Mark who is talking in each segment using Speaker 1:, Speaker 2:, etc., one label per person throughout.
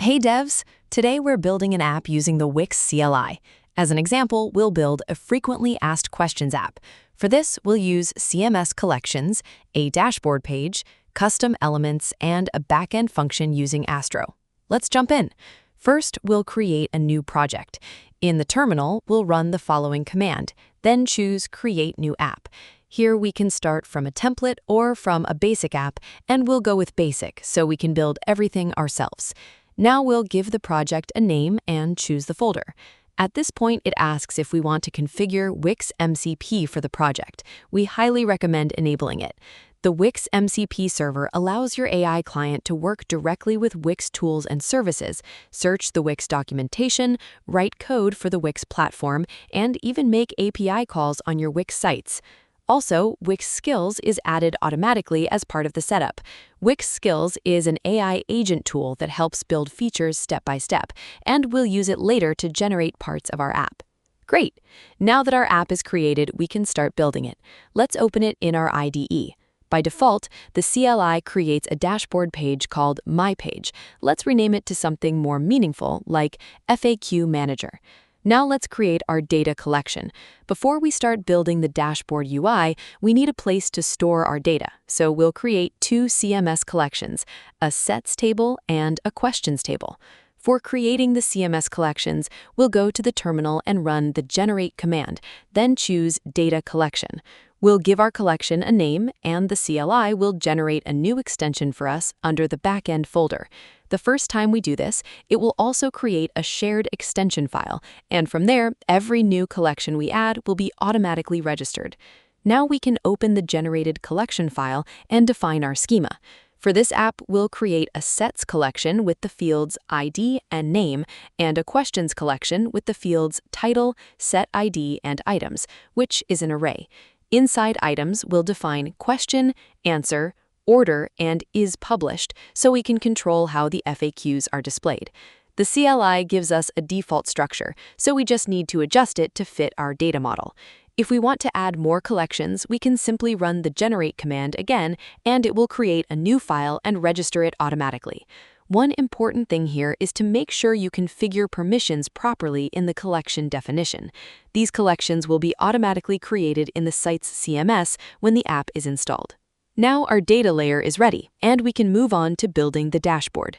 Speaker 1: Hey devs! Today we're building an app using the Wix CLI. As an example, we'll build a frequently asked questions app. For this, we'll use CMS collections, a dashboard page, custom elements, and a backend function using Astro. Let's jump in. First, we'll create a new project. In the terminal, we'll run the following command, then choose Create New App. Here we can start from a template or from a basic app, and we'll go with basic so we can build everything ourselves. Now we'll give the project a name and choose the folder. At this point, it asks if we want to configure Wix MCP for the project. We highly recommend enabling it. The Wix MCP server allows your AI client to work directly with Wix tools and services, search the Wix documentation, write code for the Wix platform, and even make API calls on your Wix sites. Also, Wix Skills is added automatically as part of the setup. Wix Skills is an AI agent tool that helps build features step by step, and we'll use it later to generate parts of our app. Great! Now that our app is created, we can start building it. Let's open it in our IDE. By default, the CLI creates a dashboard page called My Page. Let's rename it to something more meaningful, like FAQ Manager. Now let's create our data collection. Before we start building the dashboard UI, we need a place to store our data, so we'll create two CMS collections, a sets table and a questions table. For creating the CMS collections, we'll go to the terminal and run the generate command, then choose data collection. We'll give our collection a name, and the CLI will generate a new extension for us under the backend folder. The first time we do this, it will also create a shared extension file, and from there, every new collection we add will be automatically registered. Now we can open the generated collection file and define our schema. For this app, we'll create a sets collection with the fields ID and name, and a questions collection with the fields title, set ID, and items, which is an array. Inside items, we'll define question, answer, order, and is published, so we can control how the FAQs are displayed. The CLI gives us a default structure, so we just need to adjust it to fit our data model. If we want to add more collections, we can simply run the generate command again, and it will create a new file and register it automatically. One important thing here is to make sure you configure permissions properly in the collection definition. These collections will be automatically created in the site's CMS when the app is installed. Now our data layer is ready, and we can move on to building the dashboard.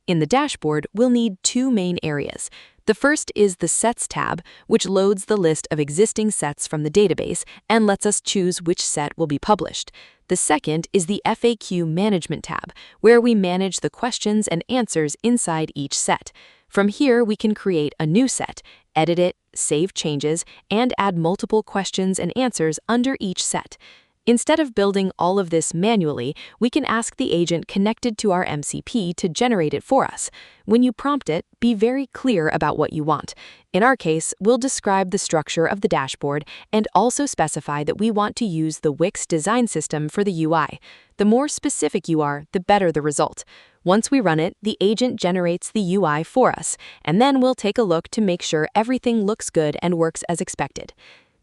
Speaker 1: In the dashboard, we'll need two main areas. The first is the Sets tab, which loads the list of existing sets from the database and lets us choose which set will be published. The second is the FAQ Management tab, where we manage the questions and answers inside each set. From here, we can create a new set, edit it, save changes, and add multiple questions and answers under each set. Instead of building all of this manually, we can ask the agent connected to our MCP to generate it for us. When you prompt it, be very clear about what you want. In our case, we'll describe the structure of the dashboard and also specify that we want to use the Wix design system for the UI. The more specific you are, the better the result. Once we run it, the agent generates the UI for us, and then we'll take a look to make sure everything looks good and works as expected.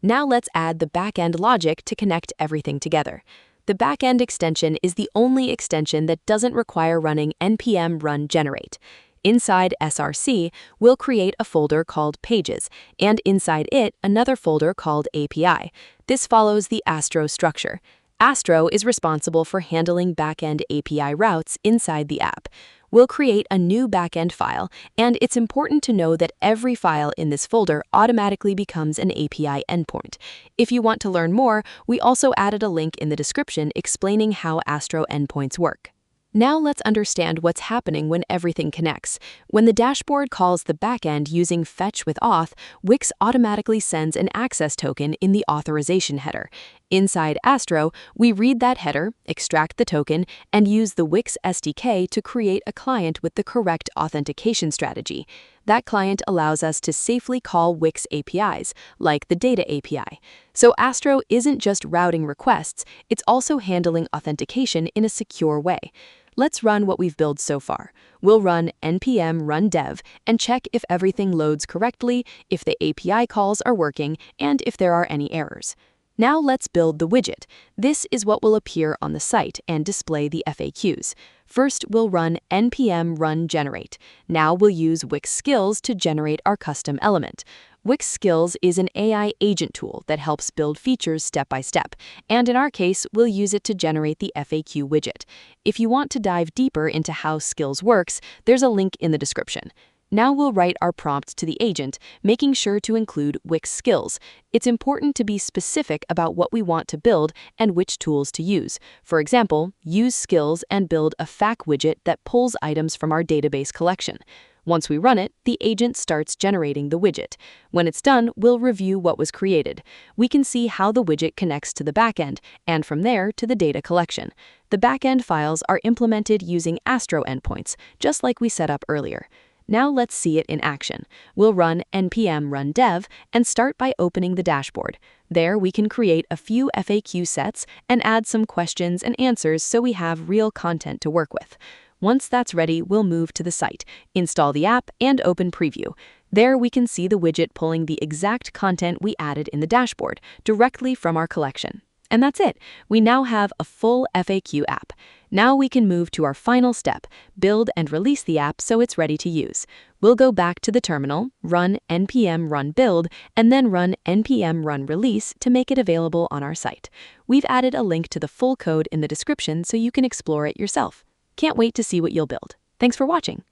Speaker 1: Now let's add the backend logic to connect everything together. The backend extension is the only extension that doesn't require running npm run generate. Inside src, we'll create a folder called Pages, and inside it, another folder called API. This follows the Astro structure. Astro is responsible for handling backend API routes inside the app. We'll create a new backend file, and it's important to know that every file in this folder automatically becomes an API endpoint. If you want to learn more, we also added a link in the description explaining how Astro endpoints work. Now let's understand what's happening when everything connects. When the dashboard calls the backend using fetch with auth, Wix automatically sends an access token in the authorization header. Inside Astro, we read that header, extract the token, and use the Wix SDK to create a client with the correct authentication strategy. That client allows us to safely call Wix APIs, like the Data API. So Astro isn't just routing requests, it's also handling authentication in a secure way. Let's run what we've built so far. We'll run npm run dev and check if everything loads correctly, if the API calls are working, and if there are any errors. Now let's build the widget. This is what will appear on the site and display the FAQs. First, we'll run npm run generate. Now we'll use Wix Skills to generate our custom element. Wix Skills is an AI agent tool that helps build features step by step, and in our case, we'll use it to generate the FAQ widget. If you want to dive deeper into how Skills works, there's a link in the description. Now we'll write our prompt to the agent, making sure to include Wix Skills. It's important to be specific about what we want to build and which tools to use. For example, use Skills and build a FAQ widget that pulls items from our database collection. Once we run it, the agent starts generating the widget. When it's done, we'll review what was created. We can see how the widget connects to the backend, and from there to the data collection. The backend files are implemented using Astro endpoints, just like we set up earlier. Now let's see it in action. We'll run npm run dev and start by opening the dashboard. There we can create a few FAQ sets and add some questions and answers so we have real content to work with. Once that's ready, we'll move to the site, install the app, and open Preview. There we can see the widget pulling the exact content we added in the dashboard directly from our collection. And that's it. We now have a full FAQ app. Now we can move to our final step, build and release the app so it's ready to use. We'll go back to the terminal, run npm run build, and then run npm run release to make it available on our site. We've added a link to the full code in the description so you can explore it yourself. Can't wait to see what you'll build. Thanks for watching.